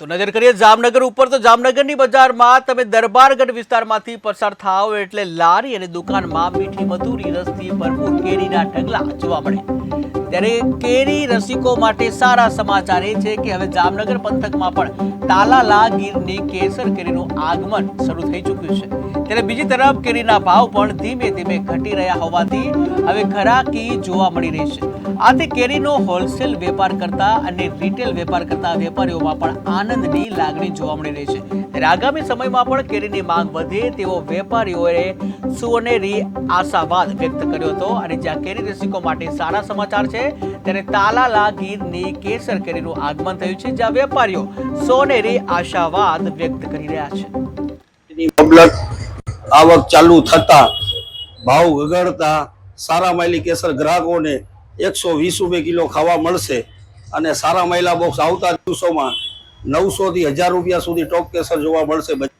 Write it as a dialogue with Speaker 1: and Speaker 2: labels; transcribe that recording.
Speaker 1: તો નજર કરીએ જામનગર ઉપર તો જામનગરની બજારમાં તમે દરબારગઢ વિસ્તારમાંથી પસાર થાઓ એટલે લારી અને દુકાનમાં મીઠી મધુરી રસથી ભરપૂર કેરીના ઢગલા જોવા મળે। ત્યારે કેરી રસિકો માટે સારા સમાચાર એ છે કે હવે જામનગર પંથકમાં પણ તાલાલા ગીરની કેસર કેરીનું આગમન શરૂ થઈ ચૂક્યું છે। ત્યારે બીજી તરફ કેરીના ભાવ પણ ધીમે ધીમે ઘટી રહ્યા હોવાથી હવે ઘરાકી જોવા મળી રહી છે। આથી કેરીનો હોલસેલ વેપાર કરતા અને રિટેલ વેપાર કરતા વેપારીઓમાં પણ આનંદની લાગણી જોવા મળી રહી છે। ત્યારે આગામી સમયમાં પણ કેરીની માંગ વધે તેવો વેપારીઓએ સુનેરી આશાવાદ વ્યક્ત કર્યો હતો। અને જ્યાં કેરી રસિકો માટે સારા સમાચાર છે ત્યારે તાલાલા ગીરની કેસર કેરીનું આગમન થયું છે, જ્યાં વેપારીઓ સોનેરી આશાવાદ વ્યક્ત કરી રહ્યા છે।
Speaker 2: મબલક આવક ચાલુ થતા ભાવ ગગડતા સારા માયલી કેસર ગ્રાહકોને 120 કિલો ખાવા મળશે અને સારા માયલા બોક્સ આવતા દિવસોમાં 900 થી 1000 રૂપિયા સુધી ટોપ કેસર જોવા મળશે।